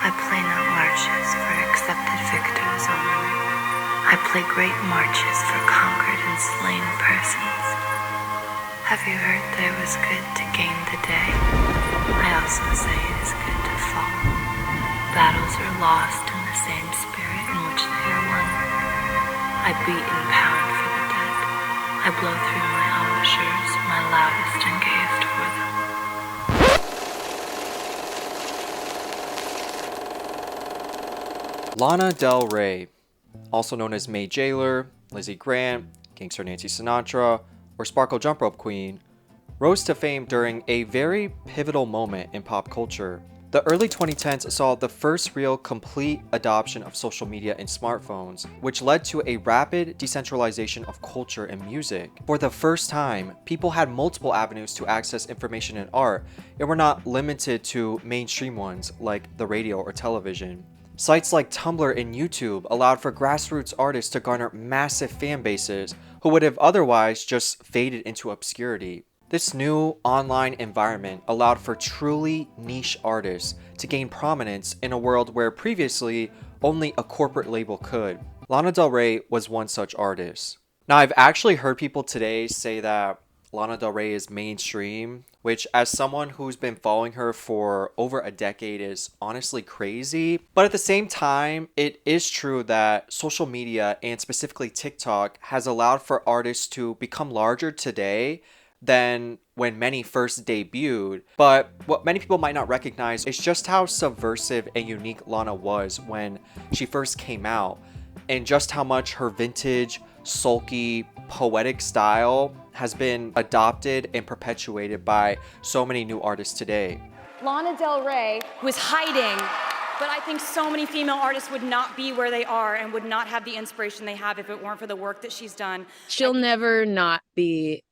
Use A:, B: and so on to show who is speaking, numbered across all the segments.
A: I play not marches for accepted victors only. I play great marches for conquered and slain persons. Have you heard that it was good to gain the day? I also say it is good to fall. Battles are lost in the same spirit in which they are won. I beat and pound for the dead. I blow through my embouchures, my loudest and gayest for them.
B: Lana Del Rey, also known as May Jailer, Lizzy Grant, Gangster Nancy Sinatra, or Sparkle Jump Rope Queen, rose to fame during a very pivotal moment in pop culture. The early 2010s saw the first real complete adoption of social media and smartphones, which led to a rapid decentralization of culture and music. For the first time, people had multiple avenues to access information and art, and were not limited to mainstream ones like the radio or television. Sites like Tumblr and YouTube allowed for grassroots artists to garner massive fan bases who would have otherwise just faded into obscurity. This new online environment allowed for truly niche artists to gain prominence in a world where previously only a corporate label could. Lana Del Rey was one such artist. Now, I've actually heard people today say that Lana Del Rey is mainstream, which as someone who's been following her for over a decade is honestly crazy. But at the same time, it is true that social media and specifically TikTok has allowed for artists to become larger today than when many first debuted. But what many people might not recognize is just how subversive and unique Lana was when she first came out, and just how much her vintage, sulky, poetic style has been adopted and perpetuated by so many new artists today.
C: Lana Del Rey was hiding, but I think so many female artists would not be where they are and would not have the inspiration they have if it weren't for the work that she's done.
D: She'll never not be,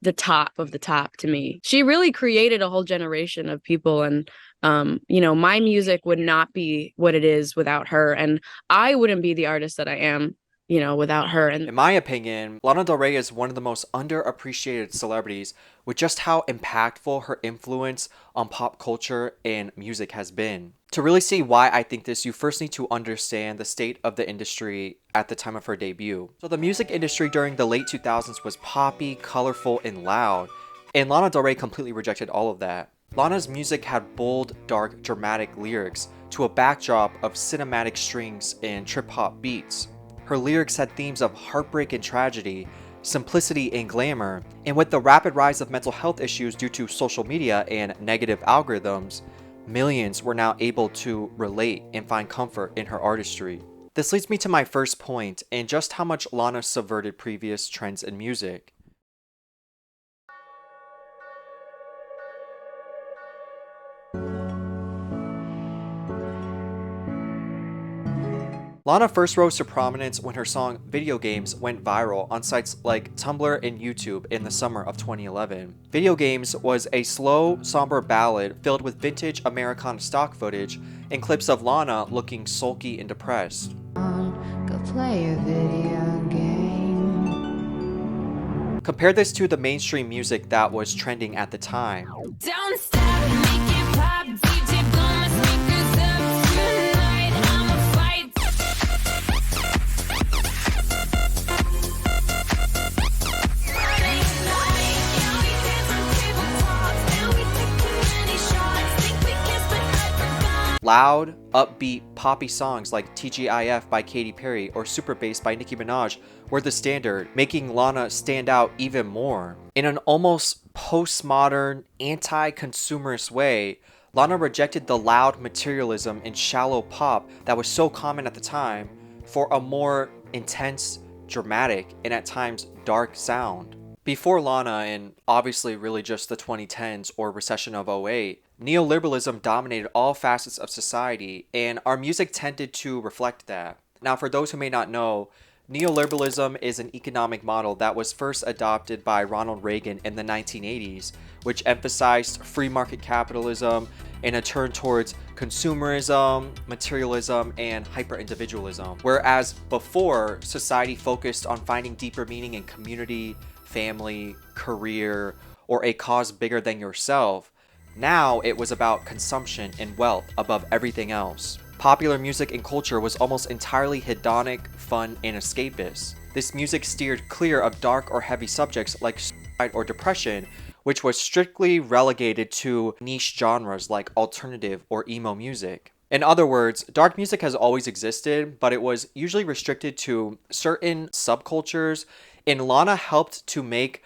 D: the top of the top to me. She really created a whole generation of people, and my music would not be what it is without her, and I wouldn't be the artist that I am without her. And
B: in my opinion, Lana Del Rey is one of the most underappreciated celebrities with just how impactful her influence on pop culture and music has been. To really see why I think this, you first need to understand the state of the industry at the time of her debut. So the music industry during the late 2000s was poppy, colorful, and loud, and Lana Del Rey completely rejected all of that. Lana's music had bold, dark, dramatic lyrics to a backdrop of cinematic strings and trip-hop beats. Her lyrics had themes of heartbreak and tragedy, simplicity and glamour, and with the rapid rise of mental health issues due to social media and negative algorithms, millions were now able to relate and find comfort in her artistry. This leads me to my first point, and just how much Lana subverted previous trends in music. Lana first rose to prominence when her song Video Games went viral on sites like Tumblr and YouTube in the summer of 2011. Video Games was a slow, somber ballad filled with vintage Americana stock footage and clips of Lana looking sulky and depressed.
A: Go play a video game.
B: Compare this to the mainstream music that was trending at the time.
E: Don't stop, make it pop, DJ blow my speakers up tonight, I'ma fight.
B: Loud, upbeat, poppy songs like TGIF by Katy Perry or Super Bass by Nicki Minaj were the standard, making Lana stand out even more. In an almost postmodern, anti-consumerist way, Lana rejected the loud materialism and shallow pop that was so common at the time for a more intense, dramatic, and at times dark sound. Before Lana, and obviously really just the 2010s or recession of '08, neoliberalism dominated all facets of society, and our music tended to reflect that. Now, for those who may not know, neoliberalism is an economic model that was first adopted by Ronald Reagan in the 1980s, which emphasized free market capitalism and a turn towards consumerism, materialism, and hyper-individualism. Whereas before, society focused on finding deeper meaning in community, family, career, or a cause bigger than yourself, Now it was about consumption and wealth above everything else. Popular music and culture was almost entirely hedonic, fun, and escapist. This music steered clear of dark or heavy subjects like suicide or depression, which was strictly relegated to niche genres like alternative or emo music. In other words, dark music has always existed, but it was usually restricted to certain subcultures, and Lana helped to make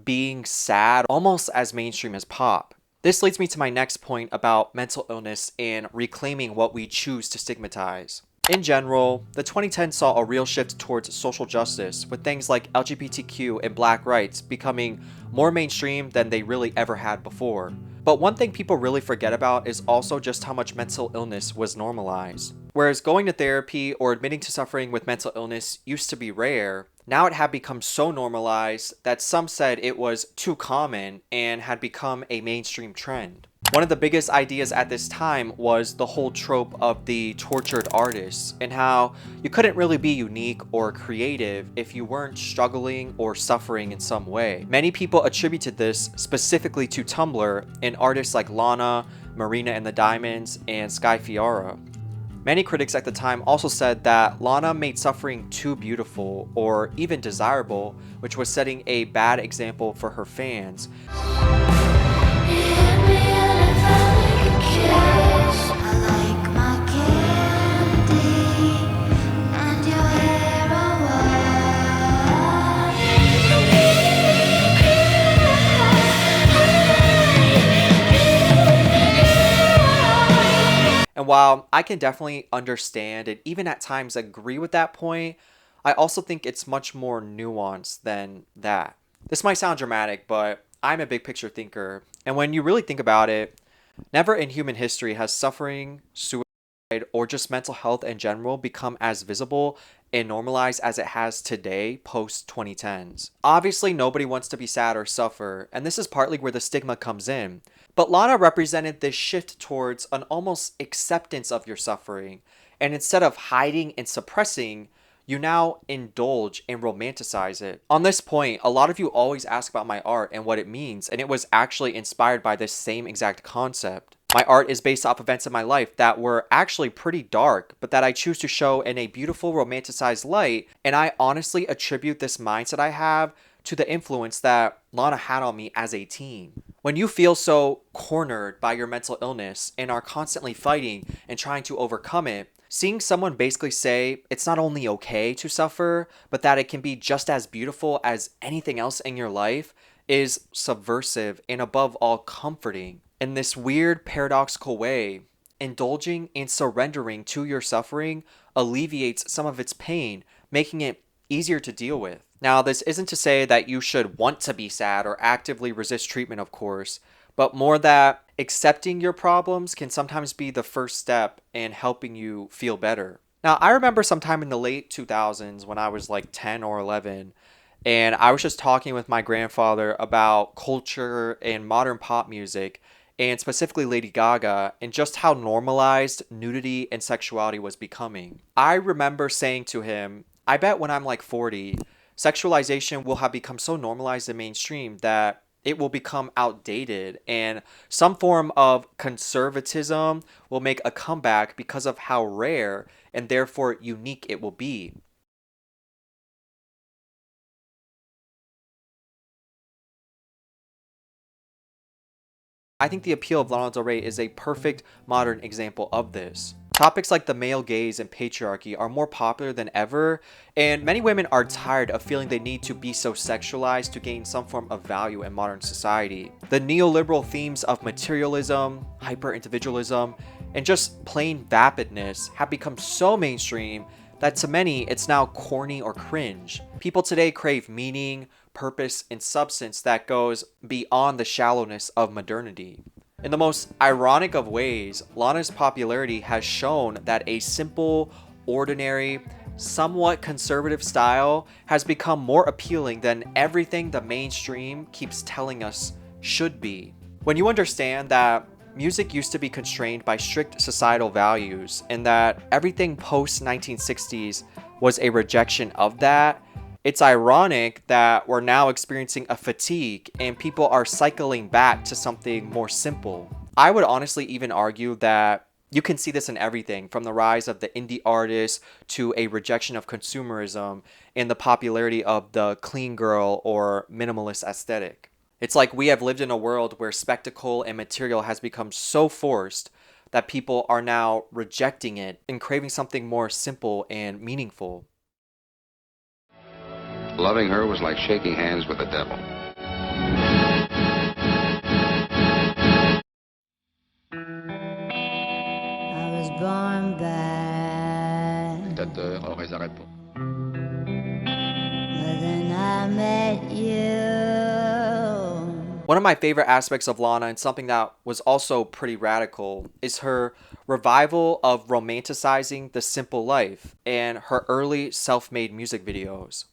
B: being sad almost as mainstream as pop. This leads me to my next point about mental illness and reclaiming what we choose to stigmatize. In general, the 2010s saw a real shift towards social justice, with things like LGBTQ and black rights becoming more mainstream than they really ever had before. But one thing people really forget about is also just how much mental illness was normalized. Whereas going to therapy or admitting to suffering with mental illness used to be rare, now it had become so normalized that some said it was too common and had become a mainstream trend. One of the biggest ideas at this time was the whole trope of the tortured artist, and how you couldn't really be unique or creative if you weren't struggling or suffering in some way. Many people attributed this specifically to Tumblr and artists like Lana, Marina and the Diamonds, and Sky Fiara. Many critics at the time also said that Lana made suffering too beautiful or even desirable, which was setting a bad example for her fans. And while I can definitely understand and even at times agree with that point, I also think it's much more nuanced than that. This might sound dramatic, but I'm a big picture thinker, and when you really think about it, never in human history has suffering, suicide, or just mental health in general become as visible and normalized as it has today post 2010s. Obviously, nobody wants to be sad or suffer, and this is partly where the stigma comes in. But Lana represented this shift towards an almost acceptance of your suffering, and instead of hiding and suppressing, you now indulge and romanticize it. On this point, a lot of you always ask about my art and what it means, and it was actually inspired by this same exact concept. My art is based off events in my life that were actually pretty dark, but that I choose to show in a beautiful romanticized light, and I honestly attribute this mindset I have to the influence that Lana had on me as a teen. When you feel so cornered by your mental illness and are constantly fighting and trying to overcome it, seeing someone basically say it's not only okay to suffer, but that it can be just as beautiful as anything else in your life is subversive and above all comforting. In this weird paradoxical way, indulging and surrendering to your suffering alleviates some of its pain, making it easier to deal with. Now, this isn't to say that you should want to be sad or actively resist treatment, of course, but more that accepting your problems can sometimes be the first step in helping you feel better. Now, I remember sometime in the late 2000s when I was like 10 or 11, and I was just talking with my grandfather about culture and modern pop music, and specifically Lady Gaga, and just how normalized nudity and sexuality was becoming. I remember saying to him, I bet when I'm like 40, sexualization will have become so normalized and mainstream that it will become outdated, and some form of conservatism will make a comeback because of how rare and therefore unique it will be. I think the appeal of Lana Del Rey is a perfect modern example of this. Topics like the male gaze and patriarchy are more popular than ever, and many women are tired of feeling they need to be so sexualized to gain some form of value in modern society. The neoliberal themes of materialism, hyper-individualism, and just plain vapidness have become so mainstream that to many it's now corny or cringe. People today crave meaning, purpose, and substance that goes beyond the shallowness of modernity. In the most ironic of ways, Lana's popularity has shown that a simple, ordinary, somewhat conservative style has become more appealing than everything the mainstream keeps telling us should be. When you understand that music used to be constrained by strict societal values and that everything post 1960s was a rejection of that, It's ironic that we're now experiencing a fatigue and people are cycling back to something more simple. I would honestly even argue that you can see this in everything from the rise of the indie artist to a rejection of consumerism and the popularity of the clean girl or minimalist aesthetic. It's like we have lived in a world where spectacle and material has become so forced that people are now rejecting it and craving something more simple and meaningful.
F: Loving her was like shaking hands with the devil.
E: I was born bad,
F: Dictateur aurait sa réponse.
E: but then I met you.
B: One of my favorite aspects of Lana, and something that was also pretty radical, is her revival of romanticizing the simple life and her early self-made music videos.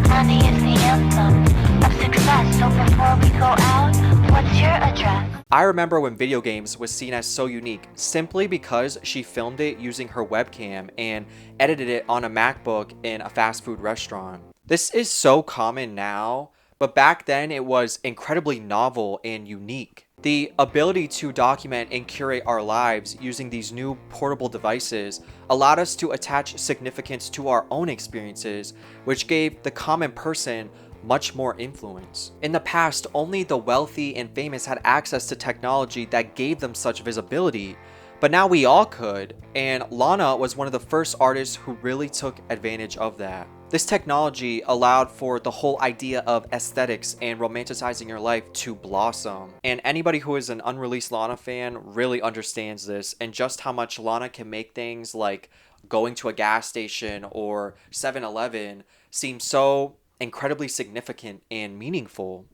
A: Money is the anthem of success, so before we go out, what's your address?
B: I remember when video games was seen as so unique simply because she filmed it using her webcam and edited it on a MacBook in a fast food restaurant. This is so common now, but back then it was incredibly novel and unique. The ability to document and curate our lives using these new portable devices allowed us to attach significance to our own experiences, which gave the common person much more influence. In the past, only the wealthy and famous had access to technology that gave them such visibility, but now we all could, and Lana was one of the first artists who really took advantage of that. This technology allowed for the whole idea of aesthetics and romanticizing your life to blossom. And anybody who is an unreleased Lana fan really understands this and just how much Lana can make things like going to a gas station or 7-Eleven seem so incredibly significant and meaningful.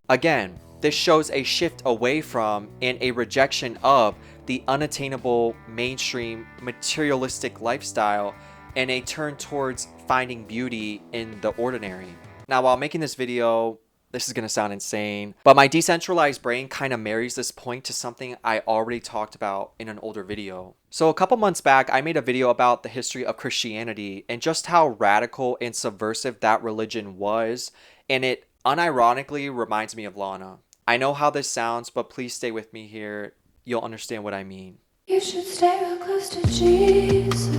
B: Again, this shows a shift away from and a rejection of the unattainable mainstream materialistic lifestyle and a turn towards finding beauty in the ordinary. Now, while making this video, this is going to sound insane, but my decentralized brain kind of marries this point to something I already talked about in an older video. So a couple months back, I made a video about the history of Christianity and just how radical and subversive that religion was, and it unironically reminds me of Lana. I know how this sounds, but please stay with me here. You'll understand what I mean.
E: You should stay real close to Jesus.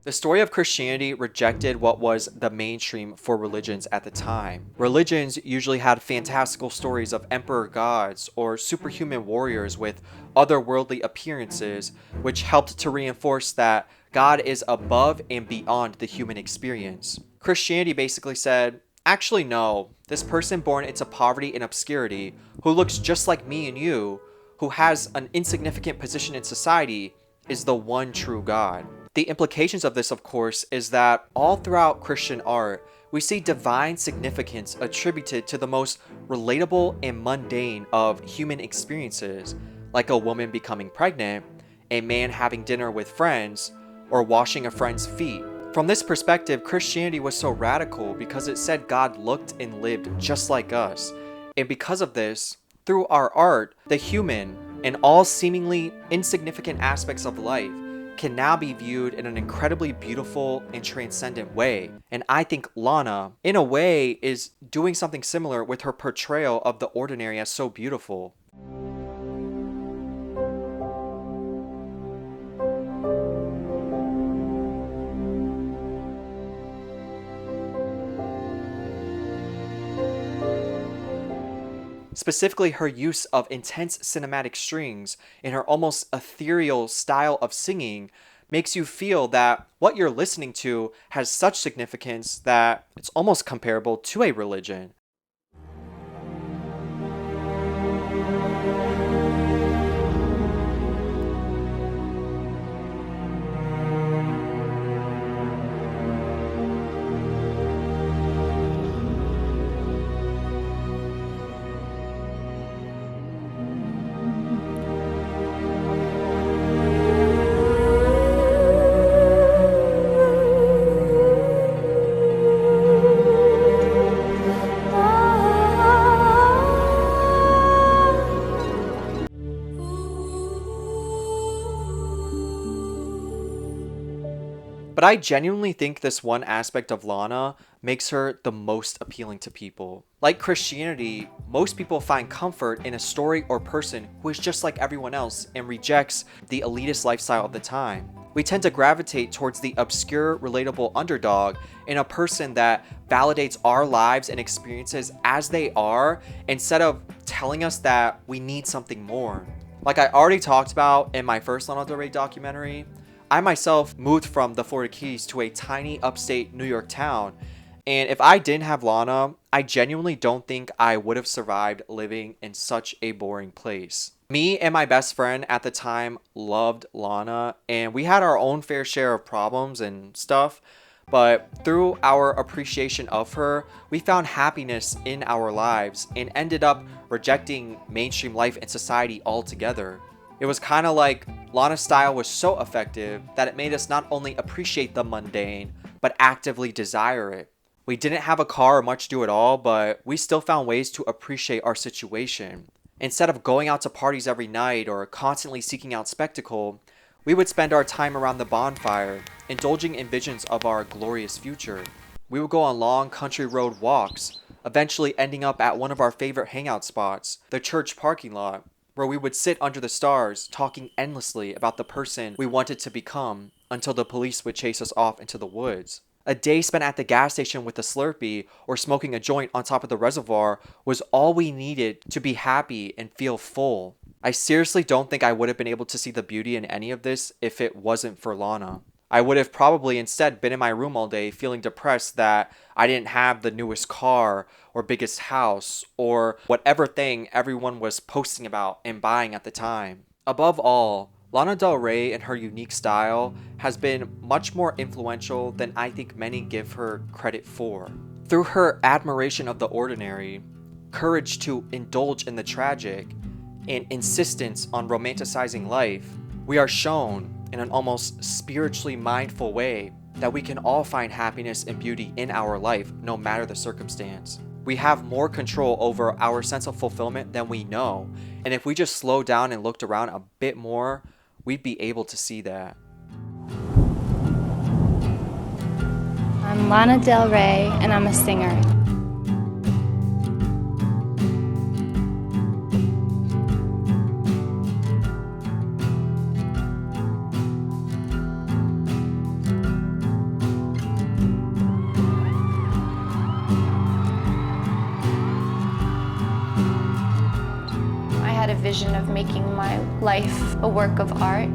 B: The story of Christianity rejected what was the mainstream for religions at the time. Religions usually had fantastical stories of emperor gods or superhuman warriors with otherworldly appearances, which helped to reinforce that God is above and beyond the human experience. Christianity basically said, actually no, this person born into poverty and obscurity, who looks just like me and you, who has an insignificant position in society, is the one true God. The implications of this, of course, is that all throughout Christian art, we see divine significance attributed to the most relatable and mundane of human experiences, like a woman becoming pregnant, a man having dinner with friends, or washing a friend's feet. From this perspective, Christianity was so radical because it said God looked and lived just like us. And because of this, through our art, the human and all seemingly insignificant aspects of life can now be viewed in an incredibly beautiful and transcendent way. And I think Lana, in a way, is doing something similar with her portrayal of the ordinary as so beautiful. Specifically, her use of intense cinematic strings and her almost ethereal style of singing makes you feel that what you're listening to has such significance that it's almost comparable to a religion. But I genuinely think this one aspect of Lana makes her the most appealing to people. Like Christianity, most people find comfort in a story or person who is just like everyone else and rejects the elitist lifestyle of the time. We tend to gravitate towards the obscure, relatable underdog in a person that validates our lives and experiences as they are instead of telling us that we need something more. Like I already talked about in my first Lana Del Rey documentary, I myself moved from the Florida Keys to a tiny upstate New York town, and if I didn't have Lana, I genuinely don't think I would have survived living in such a boring place. Me and my best friend at the time loved Lana, and we had our own fair share of problems and stuff, but through our appreciation of her, we found happiness in our lives and ended up rejecting mainstream life and society altogether. It was kind of like Lana's style was so effective that it made us not only appreciate the mundane, but actively desire it. We didn't have a car or much to do at all, but we still found ways to appreciate our situation. Instead of going out to parties every night or constantly seeking out spectacle, we would spend our time around the bonfire, indulging in visions of our glorious future. We would go on long country road walks, eventually ending up at one of our favorite hangout spots, the church parking lot, where we would sit under the stars talking endlessly about the person we wanted to become until the police would chase us off into the woods. A day spent at the gas station with a Slurpee or smoking a joint on top of the reservoir was all we needed to be happy and feel full. I seriously don't think I would have been able to see the beauty in any of this if it wasn't for Lana. I would have probably instead been in my room all day feeling depressed that I didn't have the newest car or biggest house or whatever thing everyone was posting about and buying at the time. Above all, Lana Del Rey and her unique style has been much more influential than I think many give her credit for. Through her admiration of the ordinary, courage to indulge in the tragic, and insistence on romanticizing life, we are shown in an almost spiritually mindful way that we can all find happiness and beauty in our life no matter the circumstance. We have more control over our sense of fulfillment than we know, and if we just slow down and looked around a bit more, we'd be able to see that.
G: I'm Lana Del Rey, and I'm a singer. I had a vision of making my life a work of art.